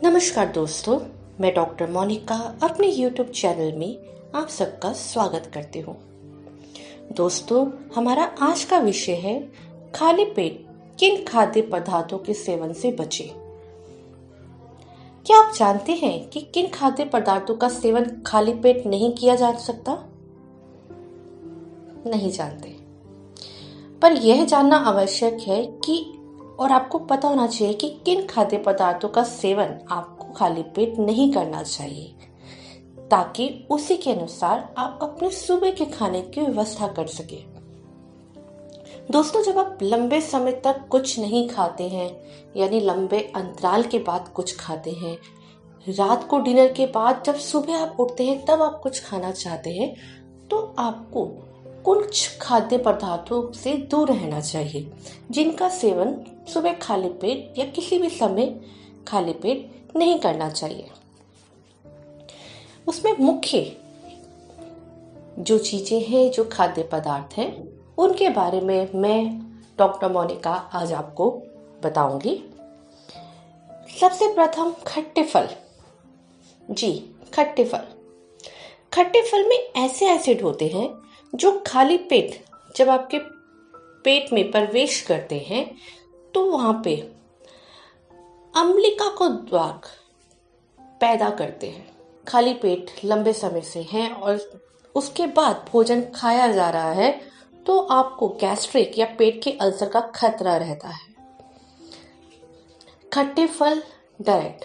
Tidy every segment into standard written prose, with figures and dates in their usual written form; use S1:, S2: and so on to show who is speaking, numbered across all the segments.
S1: नमस्कार दोस्तों, मैं डॉक्टर मोनिका अपने YouTube चैनल में आप सबका स्वागत करती हूँ। दोस्तों, हमारा आज का विषय है खाली पेट किन खाद्य पदार्थों के सेवन से बचें। क्या आप जानते हैं कि किन खाद्य पदार्थों का सेवन खाली पेट नहीं किया जा सकता? नहीं जानते, पर यह जानना आवश्यक है कि और आपको पता होना चाहिए कि किन खाद्य पदार्थों का सेवन आपको खाली पेट नहीं करना चाहिए, ताकि उसी के अनुसार आप अपने सुबह के खाने की व्यवस्था कर सके। दोस्तों, जब आप लंबे समय तक कुछ नहीं खाते हैं, यानी लंबे अंतराल के बाद कुछ खाते हैं, रात को डिनर के बाद जब सुबह आप उठते हैं तब आप कुछ खाना चाहते हैं, तो आपको कुछ खाद्य पदार्थों से दूर रहना चाहिए, जिनका सेवन सुबह खाली पेट या किसी भी समय खाली पेट नहीं करना चाहिए। उसमें मुख्य जो चीजें हैं, जो खाद्य पदार्थ हैं, उनके बारे में मैं डॉक्टर मोनिका आज आपको बताऊंगी। सबसे प्रथम खट्टे फल। जी, खट्टे फल। खट्टे फल में ऐसे एसिड होते हैं जो खाली पेट जब आपके पेट में प्रवेश करते हैं तो वहां पे अम्लिका को द्वार पैदा करते हैं। खाली पेट लंबे समय से है और उसके बाद भोजन खाया जा रहा है तो आपको गैस्ट्रिक या पेट के अल्सर का खतरा रहता है। खट्टे फल डायरेक्ट,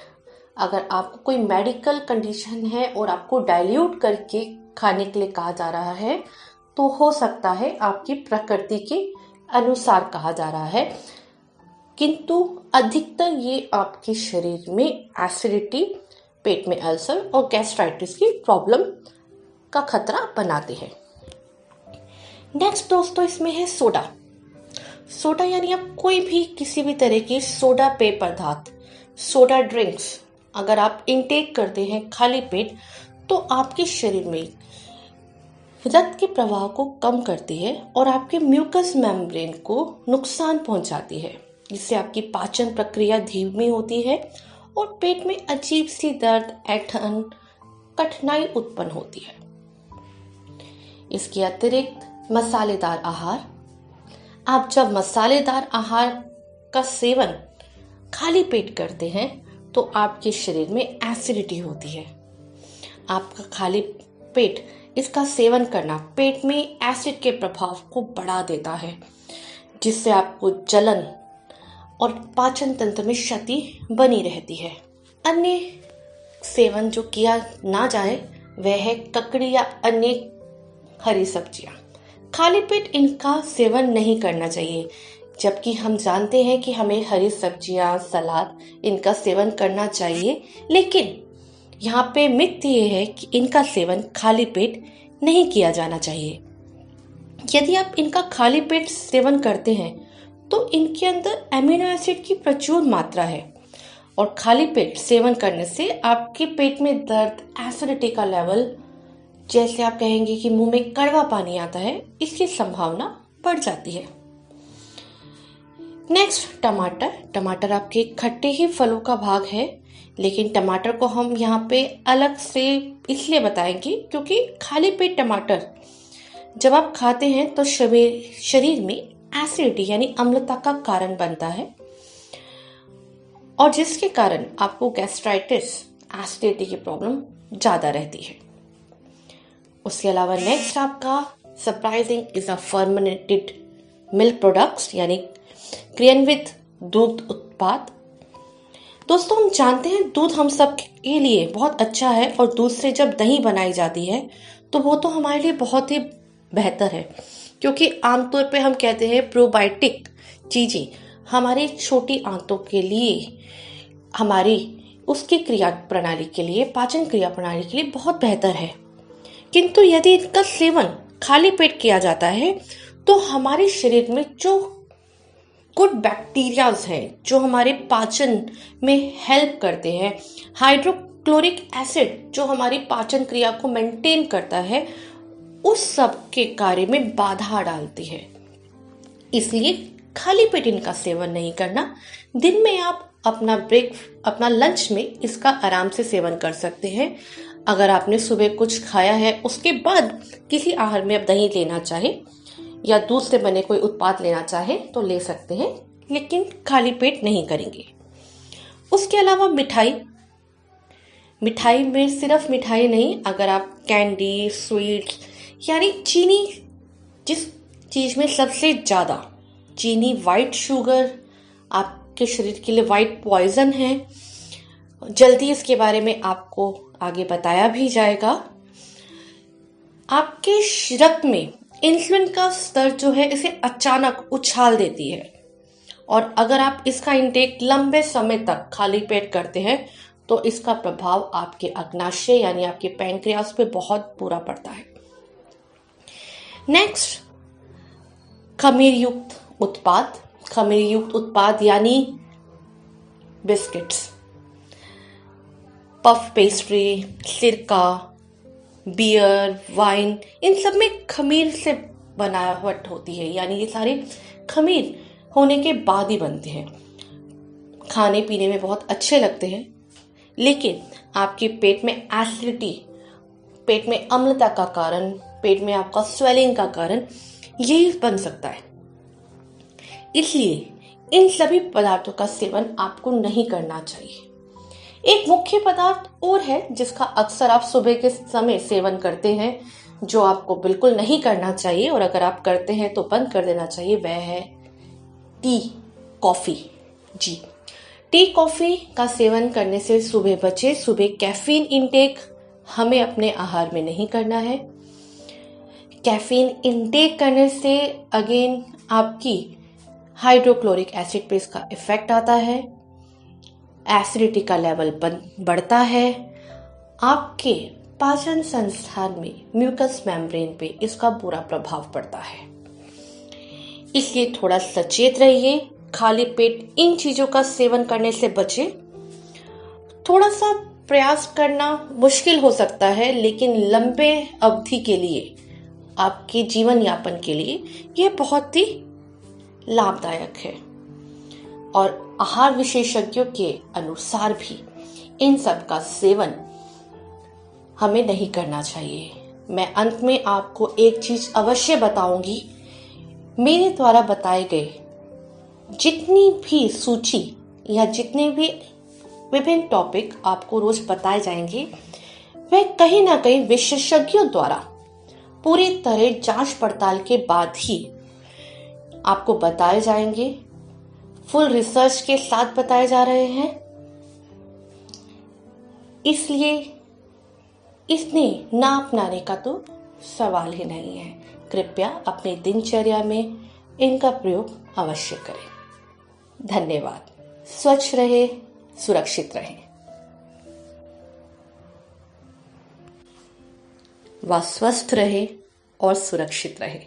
S1: अगर आपको कोई मेडिकल कंडीशन है और आपको डाइल्यूट करके खाने के लिए कहा जा रहा है तो हो सकता है आपकी प्रकृति के अनुसार कहा जा रहा है, किंतु अधिकतर ये आपके शरीर में एसिडिटी, पेट में अल्सर और गैस्ट्राइटिस की प्रॉब्लम का खतरा बनाते हैं। नेक्स्ट दोस्तों, इसमें है सोडा। सोडा यानी आप कोई भी किसी भी तरह की सोडा पेय पदार्थ, सोडा ड्रिंक्स अगर आप इनटेक करते हैं खाली पेट तो आपके शरीर में रक्त के प्रवाह को कम करती है और आपके म्यूकस मेम्ब्रेन को नुकसान पहुंचाती है, जिससे आपकी पाचन प्रक्रिया धीमी होती है और पेट में अजीब सी दर्द, ऐंठन, कठिनाई उत्पन्न होती है। इसके अतिरिक्त मसालेदार आहार। आप जब मसालेदार आहार का सेवन खाली पेट करते हैं तो आपके शरीर में एसिडिटी होती है। आपका खाली पेट इसका सेवन करना पेट में एसिड के प्रभाव को बढ़ा देता है, जिससे आपको जलन और पाचन तंत्र में क्षति बनी रहती है। अन्य सेवन जो किया ना जाए वह है ककड़ी या अन्य हरी सब्जियां। खाली पेट इनका सेवन नहीं करना चाहिए, जबकि हम जानते हैं कि हमें हरी सब्जियां, सलाद इनका सेवन करना चाहिए, लेकिन यहाँ पे मिथ ये है कि इनका सेवन खाली पेट नहीं किया जाना चाहिए। यदि आप इनका खाली पेट सेवन करते हैं तो इनके अंदर एमिनो एसिड की प्रचुर मात्रा है और खाली पेट सेवन करने से आपके पेट में दर्द, एसिडिटी का लेवल, जैसे आप कहेंगे कि मुंह में कड़वा पानी आता है, इसकी संभावना बढ़ जाती है। नेक्स्ट, टमाटर। टमाटर आपके खट्टे ही फलों का भाग है, लेकिन टमाटर को हम यहाँ पे अलग से इसलिए बताएंगे क्योंकि खाली पेट टमाटर जब आप खाते हैं तो शरीर में एसिडिटी यानी अम्लता का कारण बनता है और जिसके कारण आपको गैस्ट्राइटिस, एसिडिटी की प्रॉब्लम ज्यादा रहती है। उसके अलावा नेक्स्ट आपका surprising is a fermented milk products यानी क्रियान्वित दूध उत्पाद। दोस्तों, हम जानते हैं दूध हम सब के लिए बहुत अच्छा है और दूध से जब दही बनाई जाती है तो वो तो हमारे लिए बहुत ही बेहतर है, क्योंकि आमतौर पे हम कहते हैं प्रोबायोटिक चीजें हमारी छोटी आंतों के लिए, हमारी उसकी क्रिया प्रणाली के लिए, पाचन क्रिया प्रणाली के लिए बहुत बेहतर है। किंतु यदि इनका सेवन खाली पेट किया जाता है तो हमारे शरीर में जो गुड बैक्टीरियाज हैं, जो हमारे पाचन में हेल्प करते हैं, हाइड्रोक्लोरिक एसिड जो हमारी पाचन क्रिया को मेंटेन करता है, उस सब के कार्य में बाधा डालती है। इसलिए खाली पेट इनका सेवन नहीं करना। दिन में आप अपना लंच में इसका आराम से सेवन कर सकते हैं। अगर आपने सुबह कुछ खाया है उसके बाद किसी आहार में आप दही लेना चाहे या दूध से बने कोई उत्पाद लेना चाहे तो ले सकते हैं, लेकिन खाली पेट नहीं करेंगे। उसके अलावा मिठाई में सिर्फ मिठाई नहीं, अगर आप कैंडी, स्वीट्स यानी चीनी, जिस चीज में सबसे ज्यादा चीनी, वाइट शुगर आपके शरीर के लिए वाइट पॉइजन है। जल्दी इसके बारे में आपको आगे बताया भी जाएगा। आपके रक्त में इंसुलिन का स्तर जो है इसे अचानक उछाल देती है, और अगर आप इसका इंटेक लंबे समय तक खाली पेट करते हैं तो इसका प्रभाव आपके अग्नाशय यानी आपके पैंक्रियास पे बहुत बुरा पड़ता है। नेक्स्ट, खमीर युक्त उत्पाद यानी बिस्किट्स, पफ पेस्ट्री, सिरका, बियर, वाइन, इन सब में खमीर से बनावट होती है, यानी ये सारे खमीर होने के बाद ही बनते हैं। खाने पीने में बहुत अच्छे लगते हैं, लेकिन आपके पेट में एसिडिटी, पेट में अम्लता का कारण, पेट में आपका स्वेलिंग का कारण यही बन सकता है। इसलिए इन सभी पदार्थों का सेवन आपको नहीं करना चाहिए। एक मुख्य पदार्थ और है जिसका अक्सर आप सुबह के समय सेवन करते हैं, जो आपको बिल्कुल नहीं करना चाहिए, और अगर आप करते हैं तो बंद कर देना चाहिए। वह है टी, कॉफी। जी, टी कॉफी का सेवन करने से सुबह बचे। सुबह कैफीन इंटेक हमें अपने आहार में नहीं करना है। कैफीन इंटेक करने से अगेन आपकी हाइड्रोक्लोरिक एसिड पे इसका इफेक्ट आता है, एसिडिटी का लेवल बढ़ता है, आपके पाचन संस्थान में म्यूकस मेम्ब्रेन पे इसका बुरा प्रभाव पड़ता है। इसलिए थोड़ा सचेत रहिए, खाली पेट इन चीजों का सेवन करने से बचे। थोड़ा सा प्रयास करना मुश्किल हो सकता है, लेकिन लंबे अवधि के लिए, आपके जीवन यापन के लिए यह बहुत ही लाभदायक है। और आहार विशेषज्ञों के अनुसार भी इन सब का सेवन हमें नहीं करना चाहिए। मैं अंत में आपको एक चीज अवश्य बताऊंगी, मेरे द्वारा बताए गए जितनी भी सूची या जितने भी विभिन्न टॉपिक आपको रोज बताए जाएंगे, वह कहीं ना कहीं विशेषज्ञों द्वारा पूरी तरह जांच पड़ताल के बाद ही आपको बताए जाएंगे, फुल रिसर्च के साथ बताए जा रहे हैं। इसलिए इन्हें ना अपनाने का तो सवाल ही नहीं है। कृपया अपनी दिनचर्या में इनका प्रयोग अवश्य करें। धन्यवाद। स्वच्छ रहे, सुरक्षित रहे। वह स्वस्थ रहे और सुरक्षित रहे।